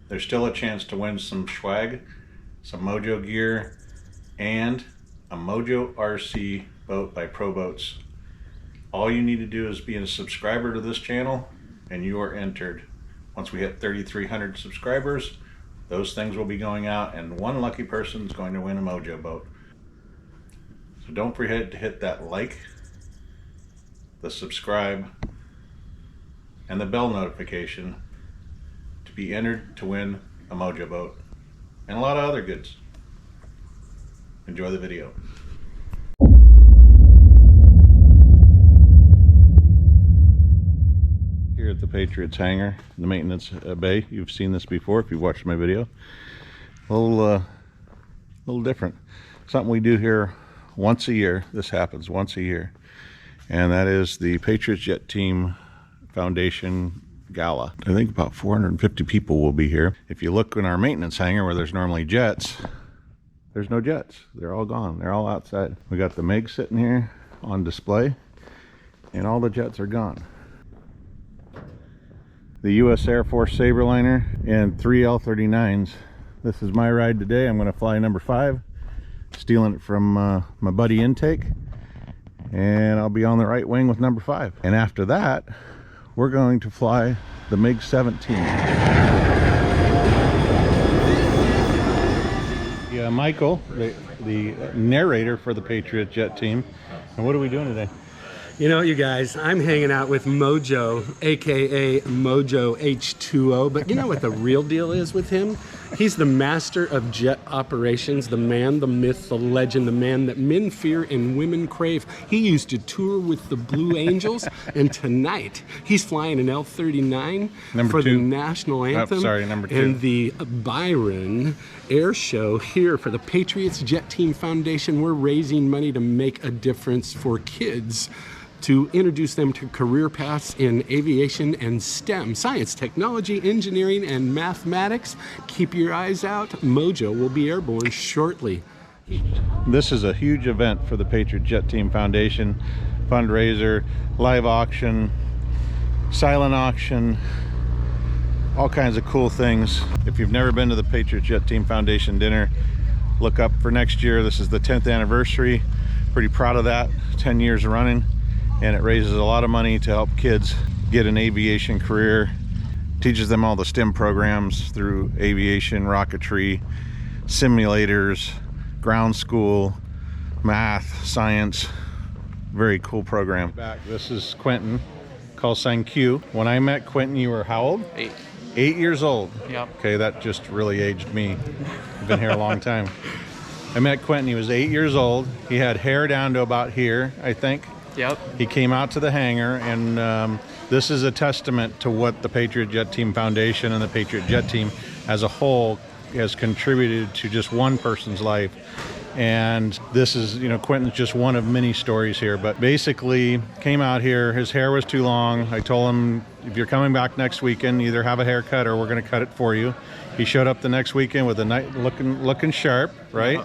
there's still a chance to win some swag, some Mojo gear, and a Mojo RC boat by Pro Boats. All you need to do is be a subscriber to this channel and you are entered. Once we hit 3,300 subscribers, those things will be going out and one lucky person is going to win a Mojo boat. So don't forget to hit that like, the subscribe, and the bell notification to be entered to win a Mojo boat and a lot of other goods. Enjoy the video. Here at the Patriots hangar, the maintenance bay. You've seen this before if you've watched my video. A little different. Something we do here once a year. This happens once a year, and that is the Patriots Jet Team Foundation Gala. I think about 450 people will be here. If you look in our maintenance hangar where there's normally jets, there's no jets. They're all gone. They're all outside. We got the Mig sitting here on display, and all the jets are gone. The U.S. Air Force Sabreliner and 3 L-39s. This is my ride today. I'm going to fly number 5, stealing it from my buddy Intake, and I'll be on the right wing with number 5. And after that, we're going to fly the Mig-17. Yeah, Michael, the narrator for the Patriot Jet Team. And what are we doing today? You know, you guys, I'm hanging out with Mojo, aka Mojo H2O, but you know what the real deal is with him? He's the master of jet operations, the man, the myth, the legend, the man that men fear and women crave. He used to tour with the Blue Angels, and tonight he's flying an L-39 for the national anthem number 2. and the Byron Air Show here for the Patriots Jet Team Foundation. We're raising money to make a difference for kids, to introduce them to career paths in aviation and STEM, science, technology, engineering, and mathematics. Keep your eyes out. Mojo will be airborne shortly. This is a huge event for the Patriot Jet Team Foundation. Fundraiser, live auction, silent auction, all kinds of cool things. If you've never been to the Patriot Jet Team Foundation dinner, look up for next year. This is the 10th anniversary. Pretty proud of that. 10 years running. And it raises a lot of money to help kids get an aviation career, teaches them all the STEM programs through aviation, rocketry, simulators, ground school, math, science. Very cool program. This is Quentin, call sign Q. When I met Quentin, you were how old? 8. 8 years old. Yep. Okay, that just really aged me. I've been here a long time. I met Quentin, he was 8 years old. He had hair down to about here, I think. Yep. He came out to the hangar, and this is a testament to what the Patriot Jet Team Foundation and the Patriot Jet Team as a whole has contributed to just one person's life. And this is, you know, Quentin's just one of many stories here, but basically came out here, his hair was too long. I told him, if you're coming back next weekend, either have a haircut or we're going to cut it for you. He showed up the next weekend with a nice looking sharp, right?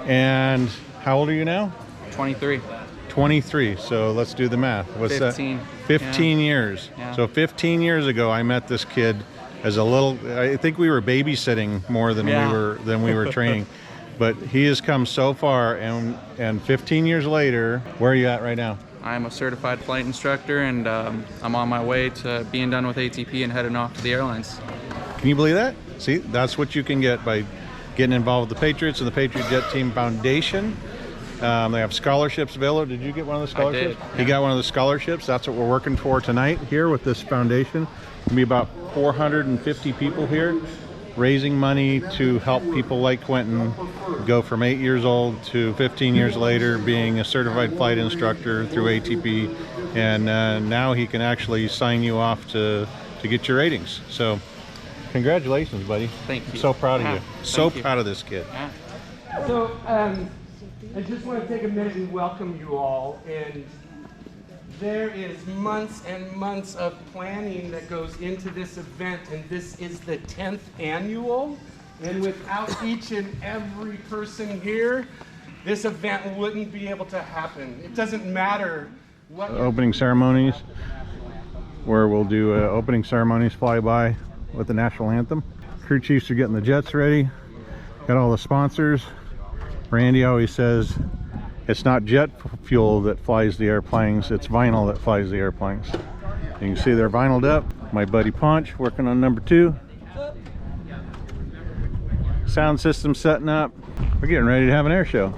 And how old are you now? 23. 23, so let's do the math. What's 15. that? 15 years. Yeah. So 15 years ago, I met this kid as a little. I think we were babysitting more than we were training. But he has come so far, and 15 years later, where are you at right now? I'm a certified flight instructor, and I'm on my way to being done with ATP and heading off to the airlines. Can you believe that? See, that's what you can get by getting involved with the Patriots and the Patriot Jet Team Foundation. They have scholarships available. Did you get one of the scholarships? I did. He got one of the scholarships. That's what we're working for tonight here with this foundation. There'll be about 450 people here raising money to help people like Quentin go from 8 years old to 15 years later being a certified flight instructor through ATP, and now he can actually sign you off to get your ratings. So congratulations, buddy. Thank you. I'm so proud of you. So you. proud of this kid. Yeah. So, I just want to take a minute and welcome you all. And there is months and months of planning that goes into this event, and this is the 10th annual. And without each and every person here, this event wouldn't be able to happen. It doesn't matter what opening ceremonies, where we'll do opening ceremonies, flyby, with the national anthem. Crew chiefs are getting the jets ready. Got all the sponsors. Randy always says it's not jet fuel that flies the airplanes, it's vinyl that flies the airplanes. You can see they're vinyled up. My buddy Punch working on number 2. Sound system setting up. We're getting ready to have an air show.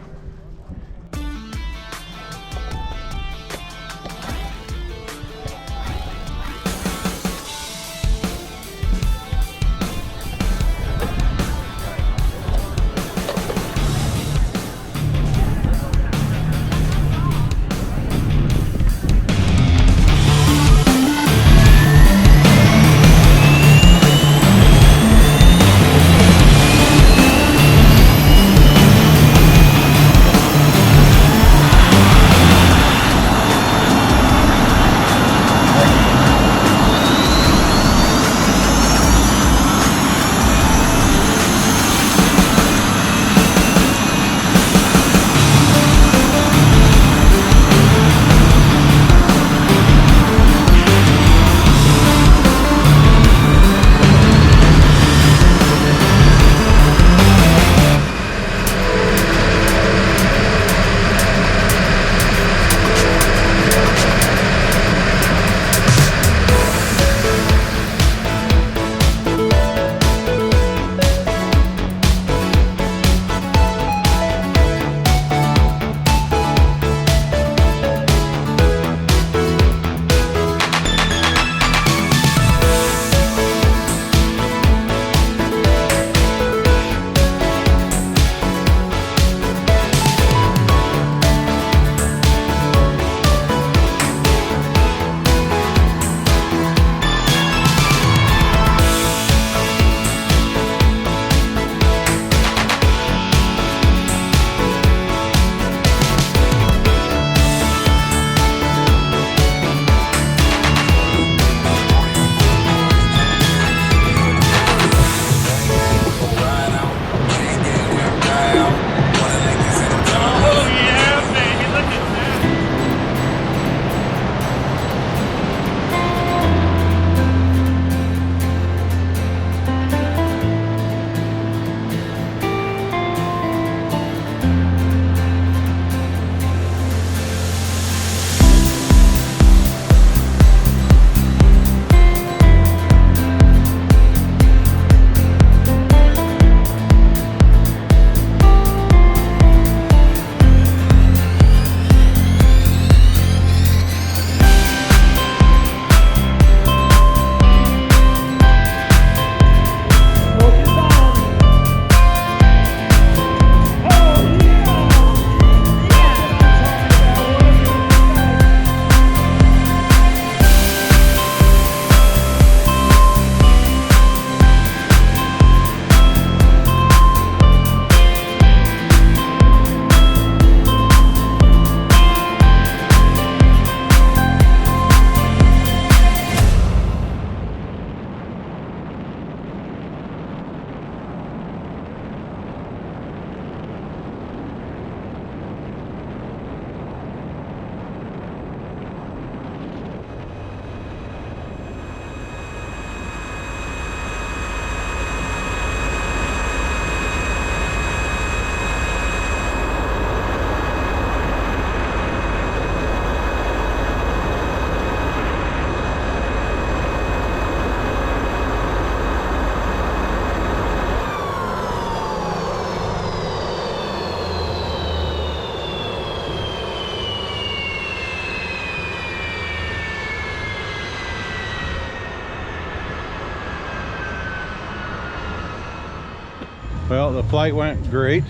Well, the flight went great.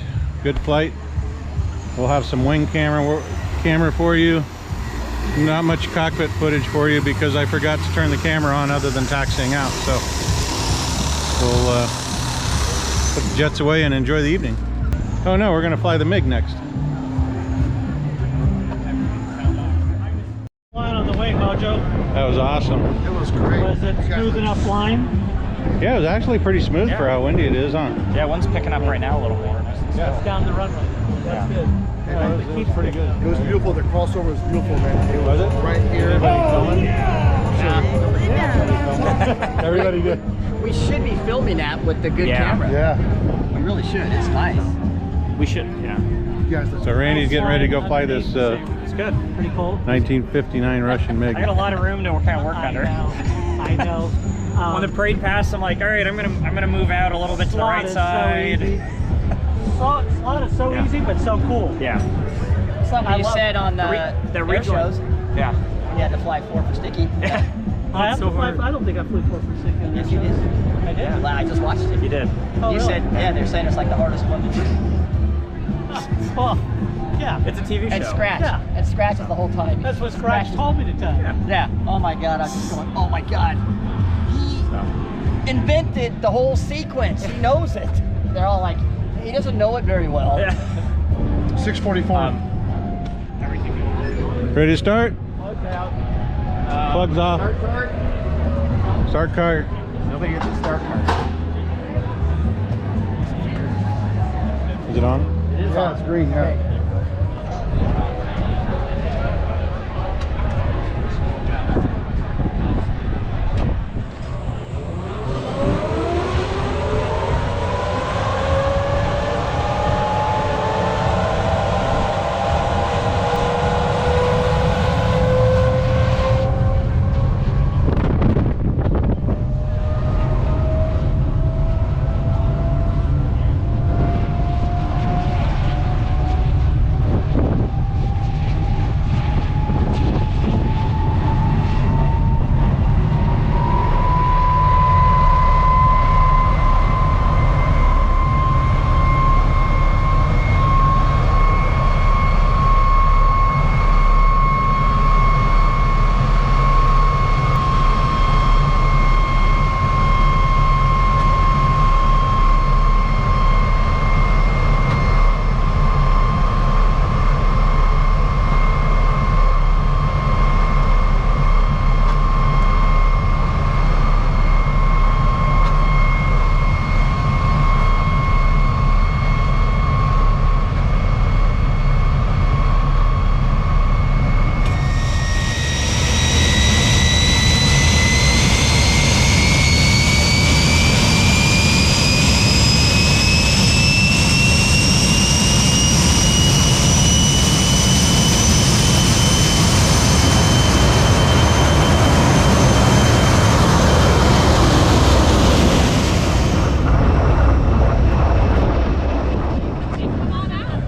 Good flight. We'll have some wing camera for you. Not much cockpit footage for you because I forgot to turn the camera on other than taxiing out. So we'll put the jets away and enjoy the evening. Oh no, we're gonna fly the Mig next. Flying on the way, Mojo. That was awesome. It was great. Was it smooth enough flying? Yeah, it was actually pretty smooth for how windy it is, huh? Yeah, one's picking up right now a little more. Yeah, it's down the runway. That's good. Yeah, it was pretty good. It was beautiful. The crossover was beautiful, man. It was right here. Everybody did. We should be filming that with the good camera. Yeah. We really should. It's nice. We should, yeah. So Randy's getting ready to go fly this It's good. Pretty cool. 1959 Russian MiG. I got a lot of room to kind of work under. I know. When the parade passed, I'm like, all right, I'm gonna move out a little bit to the right side. Slot is so easy, but so cool. Yeah. Something you said on the air shows. Yeah. You had to fly 4 for sticky. Yeah. I have so to fly. hard. I don't think I flew 4 for sticky. Yes, you did. I did. Yeah. I just watched it. You did. Oh, You really? said, yeah, they're saying it's like the hardest one to do. Well, yeah. It's a TV show. And Scratch. Yeah. And Scratch is the whole time. That's what Scratch told me to tell you. Yeah. Oh my God. I was just going, oh my God. He invented the whole sequence. He knows it. They're all like, he doesn't know it very well. Yeah. 644. Ready to start? Plugs out. Plugs off. Start cart. Nobody gets a start card. Is it on? Yeah, it's green. Yeah.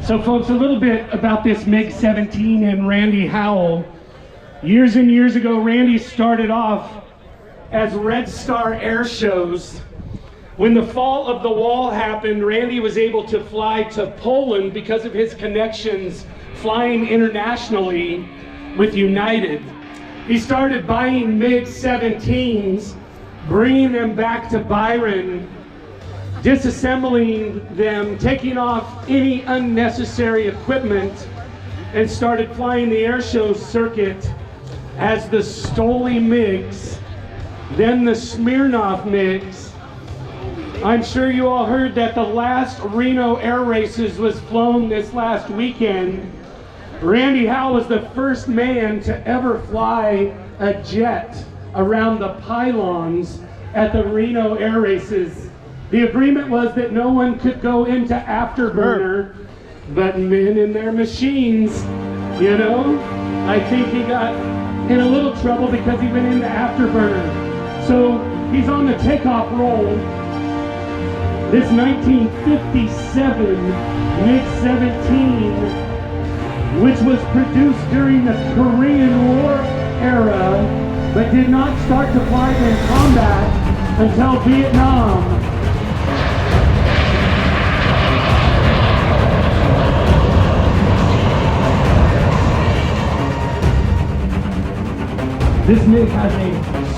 So folks, a little bit about this Mig-17 and Randy Howell. Years and years ago, Randy started off as Red Star air shows. When the fall of the wall happened, Randy was able to fly to Poland because of his connections flying internationally with United. He started buying Mig-17s, bringing them back to Byron, disassembling them, taking off any unnecessary equipment, and started flying the air show circuit as the Stoli MiGs, then the Smirnoff MiGs. I'm sure you all heard that the last Reno air races was flown this last weekend. Randy Howell was the first man to ever fly a jet around the pylons at the Reno air races. The agreement was that no one could go into Afterburner, but men in their machines, you know? I think he got in a little trouble because he went into Afterburner. So he's on the takeoff roll. This 1957 Mig-17, which was produced during the Korean War era, but did not start to fly in combat until Vietnam. This MiG has a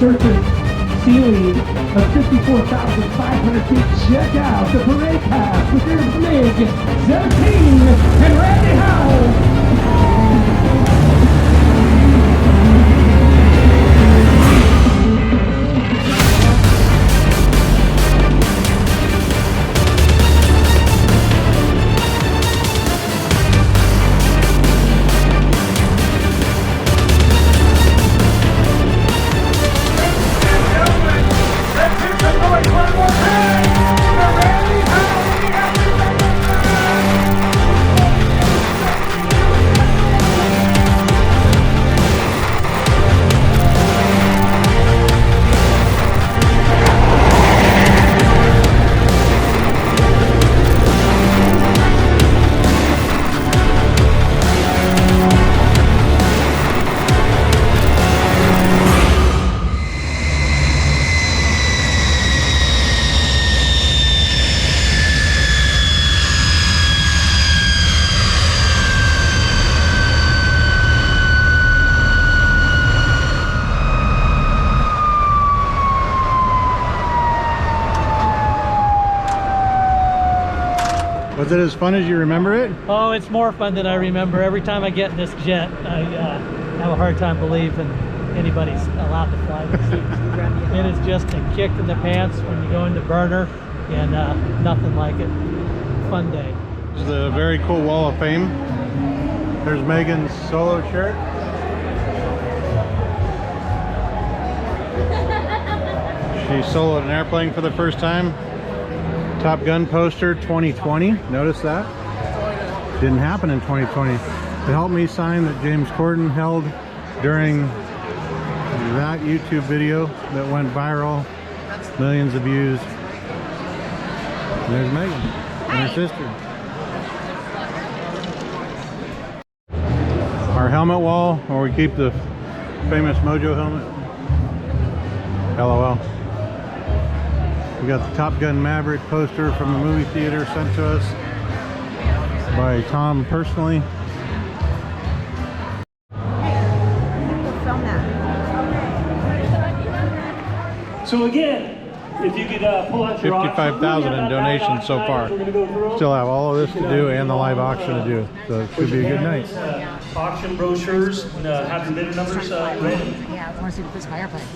surface ceiling of 54,500 feet. Check out the parade path with your Mig-17 and Randy Howell. Was it as fun as you remember it? Oh, it's more fun than I remember. Every time I get in this jet, I have a hard time believing anybody's allowed to fly this. It is just a kick in the pants when you go into burner, and nothing like it. Fun day. This is the very cool wall of fame. There's Megan's solo shirt. She soloed an airplane for the first time. Top Gun poster 2020. Notice that? Didn't happen in 2020. The Help Me sign that James Corden held during that YouTube video that went viral. Millions of views. And there's Megan and her sister. Our helmet wall, where we keep the famous Mojo helmet. LOL. We got the Top Gun Maverick poster from the movie theater sent to us by Tom personally. So again, if you could pull out your 55,000 in donations so far. Still have all of this to do and the live auction to do. So it should be a good night. Auction brochures, and have your bidder numbers ready. Yeah, I want to see the physical airplane.